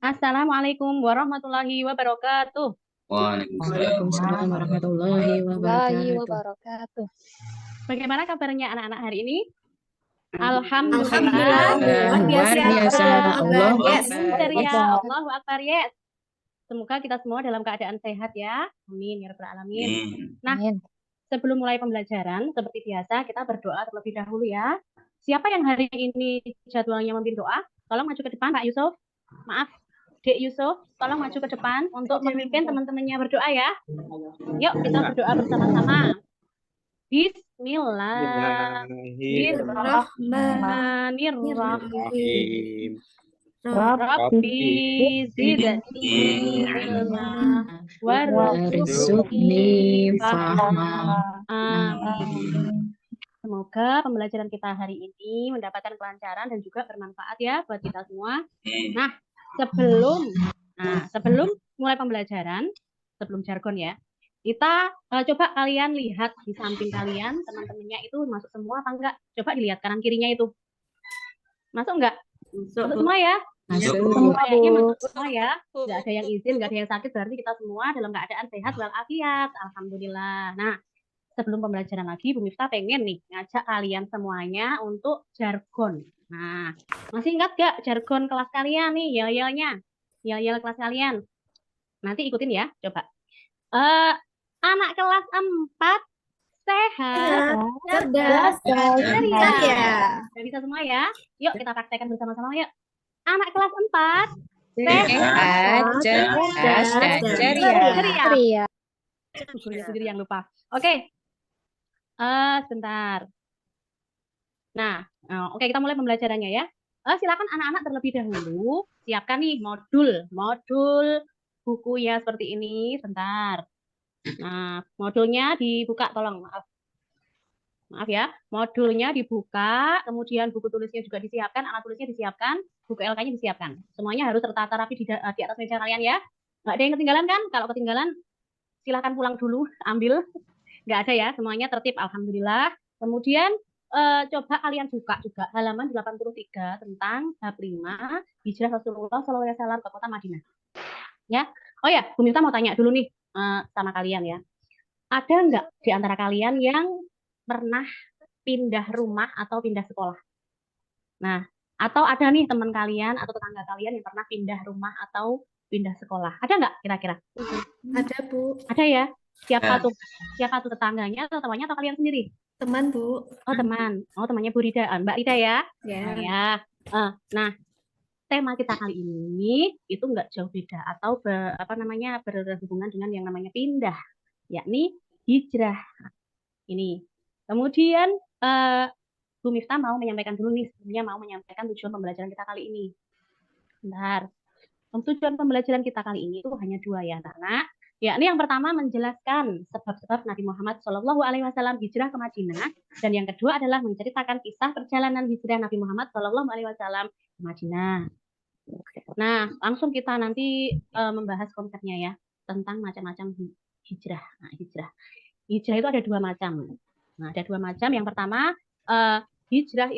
Assalamualaikum warahmatullahi wabarakatuh. Waalaikumsalam. Waalaikumsalam warahmatullahi Warahmatullahi wabarakatuh. wabarakatuh. Bagaimana kabarnya anak-anak hari ini? Alhamdulillah, Alhamdulillah. Alhamdulillah, luar biasa. Allahu Yes. Pinter Akbar. ya. Yes. Allahu Akbar. Yes. Semoga kita semua dalam keadaan sehat ya. Amin ya rabbal alamin. Nah, Amin. sebelum mulai pembelajaran, seperti biasa kita berdoa terlebih dahulu ya. Siapa yang hari ini jadwalnya memimpin doa? Tolong maju ke depan, Pak Yusuf. Maaf, Dek Yusuf, tolong maju ke depan untuk memimpin teman-temannya berdoa ya. Yuk kita berdoa bersama-sama. Bismillahirrahmanirrahim. Rabbi zidni ilma warzuqni Warzuqni fahma. Amin. Semoga pembelajaran kita hari ini mendapatkan kelancaran dan juga bermanfaat ya buat kita semua. Nah, sebelum mulai pembelajaran, sebelum jargon ya, kita coba kalian lihat di samping kalian, teman-temannya itu masuk semua apa enggak? Coba dilihat kanan kirinya itu. Masuk enggak? Masuk semua ya? Masuk. Kayaknya masuk semua ya. Enggak ada yang izin, enggak ada yang sakit, berarti kita semua dalam keadaan sehat walafiat. Alhamdulillah. Nah, sebelum pembelajaran lagi, Bu Miftah pengen nih ngajak kalian semuanya untuk jargon. Nah, masih ingat gak jargon kelas kalian nih, yel-yelnya? Yel-yel kelas kalian. Nanti ikutin ya, coba. Anak kelas 4 sehat, cerdas, ceria. Udah bisa semua ya? Yuk kita praktekkan bersama-sama yuk. Anak kelas 4 Sehat, cerdas, dan ceria. Ceria. Gurunya sendiri yang lupa. Oke. Sebentar. Nah, oke kita mulai pembelajarannya ya. Silakan anak-anak terlebih dahulu siapkan nih modul bukunya seperti ini. Sebentar. Nah, modulnya dibuka tolong, maaf ya. Modulnya dibuka, kemudian buku tulisnya juga disiapkan, alat tulisnya disiapkan, buku LK-nya disiapkan. Semuanya harus tertata rapi di atas meja kalian ya. Nggak ada yang ketinggalan kan? Kalau ketinggalan silakan pulang dulu, ambil. Nggak ada ya, semuanya tertib, alhamdulillah. Kemudian coba kalian buka juga halaman 83 tentang bab 5 hijrah Rasulullah SAW ke kota Madinah. Ya, oh ya, Bu Miftah mau tanya dulu nih sama kalian ya. Ada nggak di antara kalian yang pernah pindah rumah atau pindah sekolah? Nah, atau ada nih teman kalian atau tetangga kalian yang pernah pindah rumah atau pindah sekolah? Ada nggak kira-kira? Ada, Bu. Ada ya? Siapa tuh? Siapa tuh tetangganya atau temannya atau kalian sendiri? Teman, Bu. Oh, teman. Oh, temannya Bu Rida. Mbak Rida ya? Ya. Ya. Nah, tema kita kali ini itu nggak jauh beda atau berhubungan dengan yang namanya pindah, yakni hijrah. Ini. Kemudian Bu Miftah mau menyampaikan dulu nih, sebelumnya mau menyampaikan tujuan pembelajaran kita kali ini. Bentar. Tujuan pembelajaran kita kali ini itu hanya dua ya, anak-anak. Yakni yang pertama menjelaskan sebab-sebab Nabi Muhammad SAW hijrah ke Madinah, dan yang kedua adalah menceritakan kisah perjalanan hijrah Nabi Muhammad SAW ke Madinah. Nah, langsung kita nanti membahas konsepnya ya tentang macam-macam hijrah. Nah, hijrah itu ada dua macam. Nah, ada dua macam. Yang pertama hijrah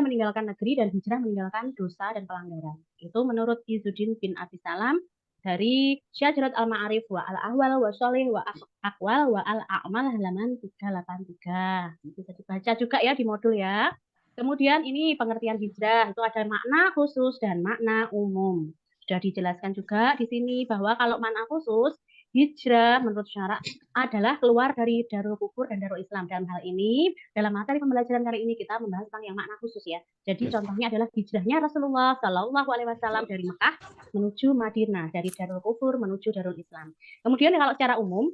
meninggalkan negeri dan hijrah meninggalkan dosa dan pelanggaran. Itu menurut Izzuddin bin Abi Salam dari Syajarat Al-Ma'arif wa al-ahwal wa sholih wa aqwal wa al-a'mal halaman 383. Bisa dibaca juga ya di modul ya. Kemudian ini pengertian hijrah itu ada makna khusus dan makna umum. Sudah dijelaskan juga di sini bahwa kalau makna khusus hijrah menurut syarak adalah keluar dari Darul Kufur dan Darul Islam. Dalam hal ini, dalam materi pembelajaran kali ini kita membahas tentang yang makna khusus ya. Jadi contohnya adalah hijrahnya Rasulullah Shallallahu Alaihi Wasallam dari Mekah menuju Madinah, dari Darul Kufur menuju Darul Islam. Kemudian kalau secara umum,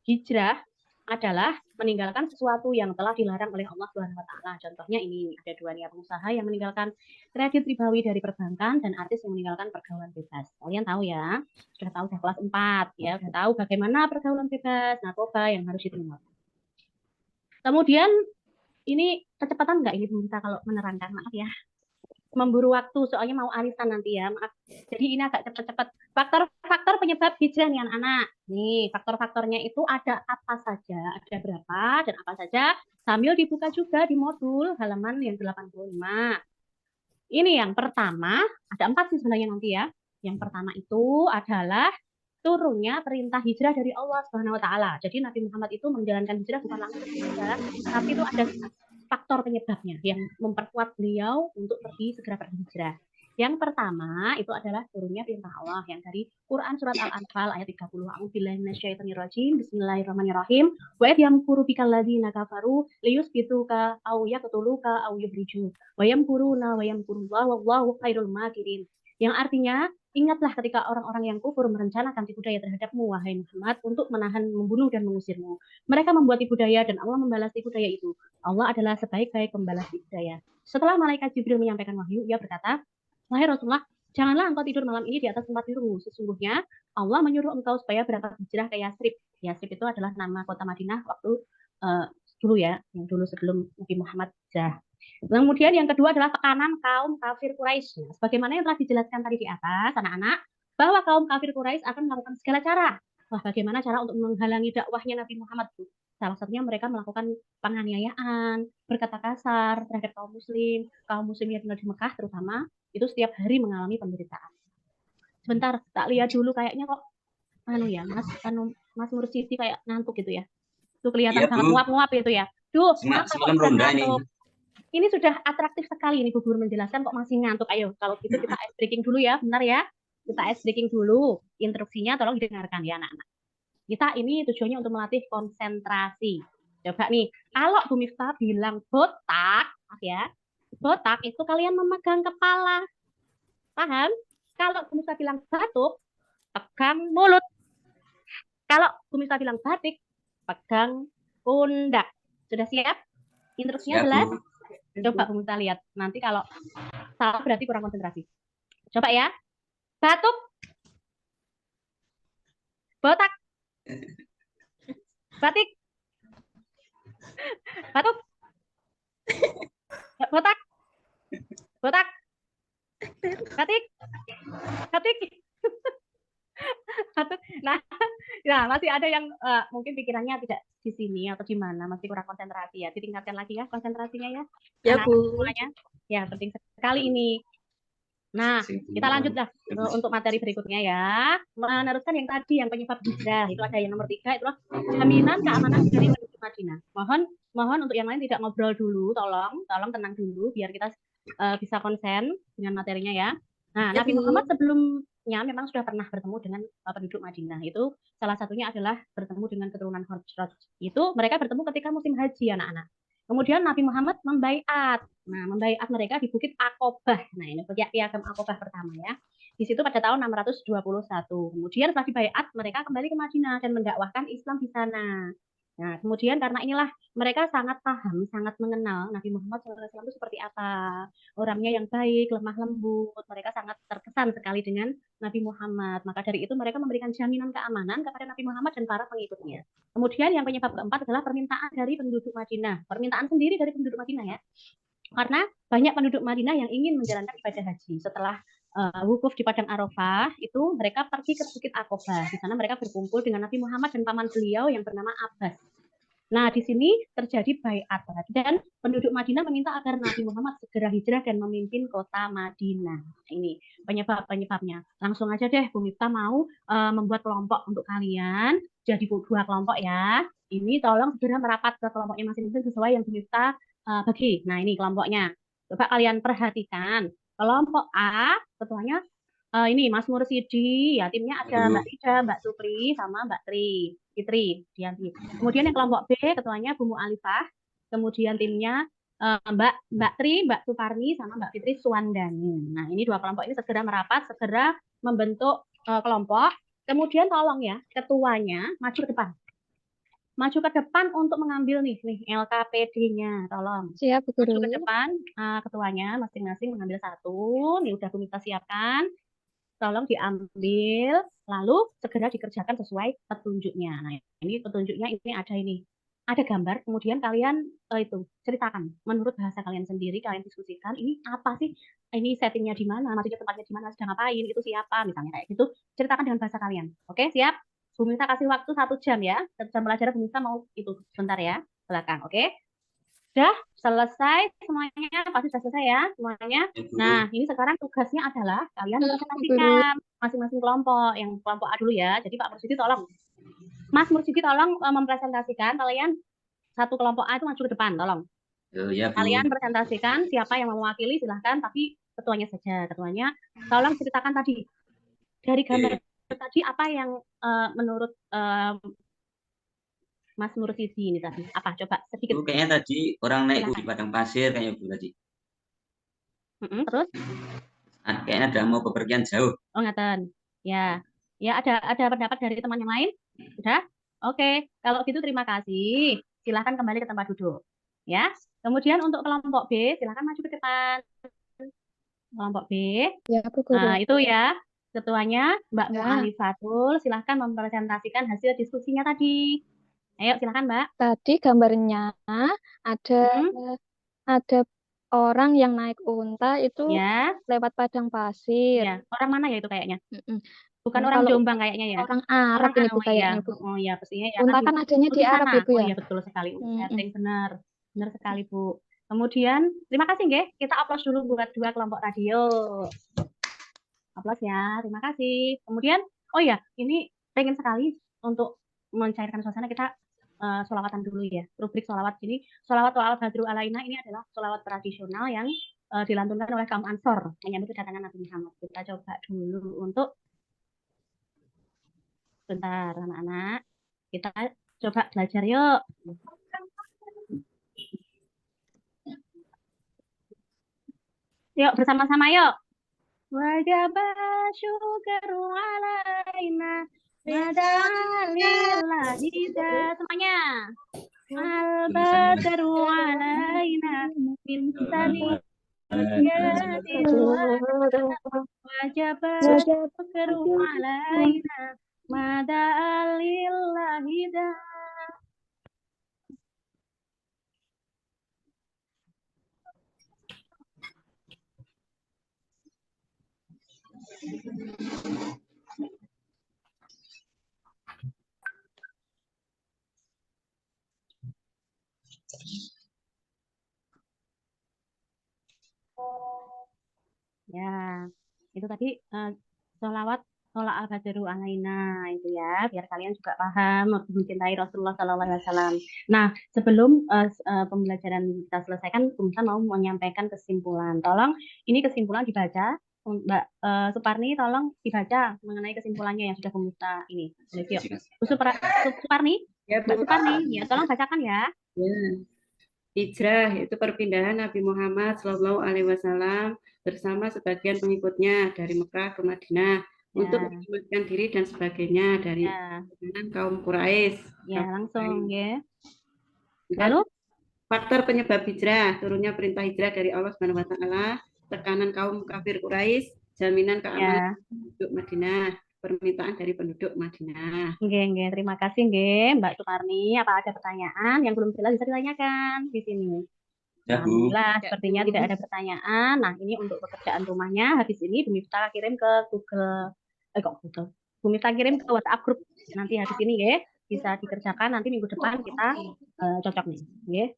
hijrah adalah meninggalkan sesuatu yang telah dilarang oleh Allah Subhanahu wa taala. Contohnya ini ada dua nih, pengusaha yang meninggalkan kredit ribawi dari perbankan dan artis yang meninggalkan pergaulan bebas. Kalian tahu ya, sudah tahu kelas 4 ya, sudah tahu bagaimana pergaulan bebas, narkoba yang harus diterima. Kemudian ini kecepatan enggak ini kita kalau menerangkan, maaf ya. Memburu waktu soalnya mau arisan nanti ya, maaf. Jadi ini agak cepat-cepat. Faktor-faktor penyebab hijrah nih anak-anak. Nih, faktor-faktornya itu ada apa saja, ada berapa dan apa saja. Sambil dibuka juga di modul halaman yang 85. Ini yang pertama, ada 4 sih sebenarnya nanti ya. Yang pertama itu adalah turunnya perintah hijrah dari Allah Subhanahu wa taala. Jadi Nabi Muhammad itu menjalankan hijrah bukan langsung saja, tapi itu ada faktor penyebabnya yang memperkuat beliau untuk segera pergi hijrah. Yang pertama itu adalah turunnya perintah Allah yang dari Quran surat Al-Anfal ayat 30. A'udzubillahi minasyaitonirrajim. Bismillahirrahmanirrahim. Wa idh yamkuru bikal ladzina kafaru liyusbituka aw yaqtuluka aw yukhrijuk. Wa yamkuruna wa yamkurullahu wallahu khairul makirin. Yang artinya, ingatlah ketika orang-orang yang kufur merencanakan tipu daya terhadapmu, wahai Muhammad, untuk menahan, membunuh, dan mengusirmu. Mereka membuat tipu daya dan Allah membalas tipu daya itu. Allah adalah sebaik-baik pembalas tipu daya. Setelah malaikat Jibril menyampaikan wahyu, ia berkata, wahai Rasulullah, janganlah engkau tidur malam ini di atas tempat tidurmu. Sesungguhnya Allah menyuruh engkau supaya berangkat hijrah ke Yasrib. Yasrib itu adalah nama kota Madinah waktu dulu ya, yang dulu sebelum Nabi Muhammad hijrah. Kemudian yang kedua adalah tekanan kaum kafir Quraisy. Sebagaimana yang telah dijelaskan tadi di atas, anak-anak, bahwa kaum kafir Quraisy akan melakukan segala cara. Wah, bagaimana cara untuk menghalangi dakwahnya Nabi Muhammad? Salah satunya mereka melakukan penganiayaan, berkata kasar terhadap kaum muslim yang tinggal di Mekah terutama, itu setiap hari mengalami penderitaan. Sebentar, tak lihat dulu kayaknya kok Mas Mursidi kayak ngantuk gitu ya. Itu kelihatan sangat nguap-nguap itu ya. Duh, kenapa kok sudah ngantuk? Ini sudah atraktif sekali ini Bu Guru menjelaskan kok masih ngantuk. Ayo, kalau gitu kita ice breaking dulu ya, benar ya? Kita ice breaking dulu. Instruksinya tolong didengarkan ya anak-anak. Kita ini tujuannya untuk melatih konsentrasi. Coba nih, kalau Bu Miftah bilang botak, ya, botak itu kalian memegang kepala. Paham? Kalau Bu Miftah bilang batuk, pegang mulut. Kalau Bu Miftah bilang batik, pegang pundak. Sudah siap? Instruksinya jelas? Coba Bu Miftah lihat. Nanti kalau salah berarti kurang konsentrasi. Coba ya. Batuk. Botak. Batik. Batuk. Botak. Botak. Batik. Batik. Batuk. Nah, masih ada yang mungkin pikirannya tidak di sini atau di mana, masih kurang konsentrasi ya. Ditingkatkan lagi ya konsentrasinya ya. Ya, Bu. Semuanya. Ya, penting sekali ini. Nah, kita lanjut dah untuk materi berikutnya ya. Meneruskan yang tadi, yang penyebab hijrah. Itu ada yang nomor 3, itulah jaminan keamanan dari penduduk Madinah. Mohon untuk yang lain tidak ngobrol dulu, tolong tenang dulu, biar kita bisa konsen dengan materinya ya. Nah, Nabi Muhammad sebelumnya memang sudah pernah bertemu dengan penduduk Madinah. Itu salah satunya adalah bertemu dengan keturunan Khazraj. Itu mereka bertemu ketika musim haji, anak-anak. Kemudian Nabi Muhammad membaiat. Nah, membaiat mereka di Bukit Aqobah. Nah, ini piagam Aqobah pertama ya. Di situ pada tahun 621. Kemudian setelah dibaiat, mereka kembali ke Madinah dan mendakwahkan Islam di sana. Nah, kemudian karena inilah mereka sangat paham, sangat mengenal Nabi Muhammad SAW itu seperti apa. Orangnya yang baik, lemah lembut. Mereka sangat terkesan sekali dengan Nabi Muhammad. Maka dari itu mereka memberikan jaminan keamanan kepada Nabi Muhammad dan para pengikutnya. Kemudian yang penyebab keempat adalah permintaan dari penduduk Madinah. Permintaan sendiri dari penduduk Madinah ya. Karena banyak penduduk Madinah yang ingin menjalankan ibadah haji. Setelah wukuf di Padang Arafah, itu mereka pergi ke Bukit Aqobah. Di sana mereka berkumpul dengan Nabi Muhammad dan paman beliau yang bernama Abbas. Nah, di sini terjadi baiat dan penduduk Madinah meminta agar Nabi Muhammad segera hijrah dan memimpin kota Madinah. Ini penyebabnya. Langsung aja deh, Bu Miftah mau membuat kelompok untuk kalian. Jadi 2 kelompok ya. Ini tolong segera merapat ke kelompoknya masing-masing sesuai yang Bu Miftah bagi. Nah, ini kelompoknya. Coba kalian perhatikan. Kelompok A, ketuanya ini Mas Mursidi, ya timnya ada Mbak Ida, Mbak Supri, sama Mbak Fitri, Dianti. Kemudian yang kelompok B, ketuanya Bu Mu'alifah. Kemudian timnya Mbak Tri, Mbak Suparni, sama Mbak Fitri Suwandani. Nah, ini 2 kelompok ini segera merapat, segera membentuk kelompok. Kemudian tolong ya, ketuanya maju ke depan. Maju ke depan untuk mengambil nih LKPD-nya, tolong. Siap, Bu Guru. Maju ke depan, ketuanya masing-masing mengambil 1. Nih udah Bu Miftah siapkan. Tolong diambil, lalu segera dikerjakan sesuai petunjuknya. Nah, ini petunjuknya ini ada gambar, kemudian kalian itu ceritakan menurut bahasa kalian sendiri, kalian diskusikan ini apa sih, ini settingnya di mana, maksudnya tempatnya di mana, sedang ngapain, itu siapa, misalnya kayak gitu, ceritakan dengan bahasa kalian. Oke, siap? Bu Miftah kasih waktu 1 jam ya, 1 jam pelajaran Bu Miftah mau itu sebentar ya, belakang, oke? Sudah selesai semuanya, pasti sudah selesai ya semuanya. Ya, Bu. Nah, ini sekarang tugasnya adalah kalian Guru. presentasikan masing-masing kelompok. Yang kelompok A dulu ya. Jadi Pak Mursidi tolong, Mas Mursidi tolong mempresentasikan kalian satu kelompok A itu maju ke depan, tolong. Oh, ya, Bu. Kalian presentasikan siapa yang mau mewakili silahkan, tapi ketuanya saja. Ketuanya tolong ceritakan tadi dari gambar tadi apa yang menurut Mas Mursidi ini tadi apa? Coba sedikit. Bu, kayaknya tadi orang naik di Silakan. padang pasir kayaknya Bu tadi. Terus? Kayaknya ada mau bepergian jauh. Oh, ngaten. Ya. Ya, ada pendapat dari teman yang lain? Sudah? Oke. Kalau gitu terima kasih. Silahkan kembali ke tempat duduk. Ya. Kemudian untuk kelompok B, silahkan maju ke depan. Kelompok B. Ya, Bu Guru. Nah, itu ya. Ketuanya Mbak Ya. Mu'alifatul. Silahkan mempresentasikan hasil diskusinya tadi. Ayo, silahkan Mbak. Tadi gambarnya ada orang yang naik unta itu Ya. lewat padang pasir. Ya. Orang mana ya itu kayaknya? Bukan Kalau orang Jombang kayaknya ya. Orang Arab ini Bu kayaknya Bu. Oh iya, pastinya ya. Unta kan adanya di Arab ya Bu Oh ya. iya, betul sekali. Setting benar. Benar sekali Bu. Kemudian terima kasih nggih. Kita aplaus dulu buat dua kelompok radio. Aplaus ya. Terima kasih. Kemudian oh ya, ini pengen sekali untuk mencairkan suasana kita sholawatan dulu ya. Rubrik sholawat. Jadi sholawat Badru Alaina ini adalah sholawat tradisional yang dilantunkan oleh kaum Ansor menyambut kedatangan Nabi Muhammad. Kita coba dulu untuk bentar anak-anak, kita coba belajar yuk. Yuk bersama-sama yuk. Wajaba syukru alaina bidalillahi semuanya. Al-badru alaina min wajaba syukru alaina madalillahi da. Ya, itu tadi sholawat sholat al-badru alaina itu ya, biar kalian juga paham mencintai Rasulullah SAW. Nah, sebelum pembelajaran kita selesaikan, Bumsa mau menyampaikan kesimpulan. Tolong, ini kesimpulan dibaca. Mbak Suparni, tolong dibaca mengenai kesimpulannya yang sudah Bumsa ini. Bu Suparni? Ya, Bu. Mbak Suparni, ya tolong bacakan ya. Ya. Hijrah itu perpindahan Nabi Muhammad SAW bersama sebagian pengikutnya dari Mekah ke Madinah untuk menyelamatkan diri dan sebagainya dari kaum Quraisy. Ya, langsung ya. Lalu faktor penyebab hijrah, turunnya perintah hijrah dari Allah Subhanahu wa taala, tekanan kaum kafir Quraisy, jaminan keamanan penduduk Madinah, permintaan dari penduduk Madinah. Oke, terima kasih nggih, Mbak Suparni. Apa ada pertanyaan yang belum jelas bisa ditanyakan di sini? Alhamdulillah, sepertinya tidak ada pertanyaan. Nah, ini untuk pekerjaan rumahnya. Habis ini Bu Miftah kirim ke Google. Bu Miftah kirim ke WhatsApp grup. Nanti habis ini ya bisa dikerjakan. Nanti minggu depan kita cocok nih. Ya.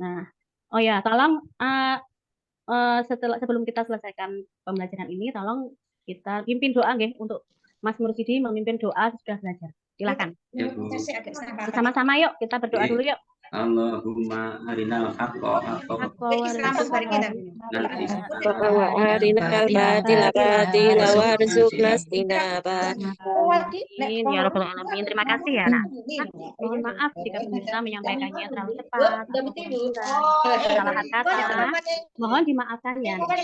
Nah, oh ya, tolong sebelum kita selesaikan pembelajaran ini, tolong kita pimpin doa nggih untuk Mas Mursidi memimpin doa sudah belajar. Silakan. Bersama-sama yuk kita berdoa dulu yuk. Allahumma arinal haqqa wa arinal batila batila warzuqna istinaba. Ya Rabbal Alamin. Terima kasih ya, Nak. Mohon maaf jika bisa menyampaikannya terlalu cepat. Kesalahan kata. Mohon dimaafkan ya, Nak.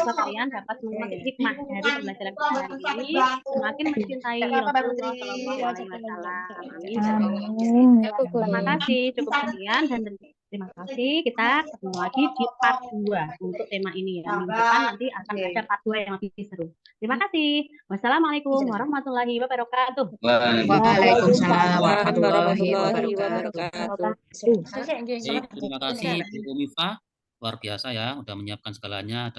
Semoga kalian dapat memetik hikmah dari pembelajaran kita hari ini. Semakin mencintai Rasulullah Shallallahu Alaihi Wasallam. Amin. Terima kasih. Cukup sekian dan terima kasih. Kita ketemu lagi di part 2 untuk tema ini ya. Minggu depan nanti akan ada part 2 yang lebih seru. Terima kasih. Wassalamualaikum warahmatullahi wabarakatuh. Waalaikumsalam warahmatullahi wabarakatuh. Terima kasih Bu Miftah, luar biasa ya, udah menyiapkan segalanya.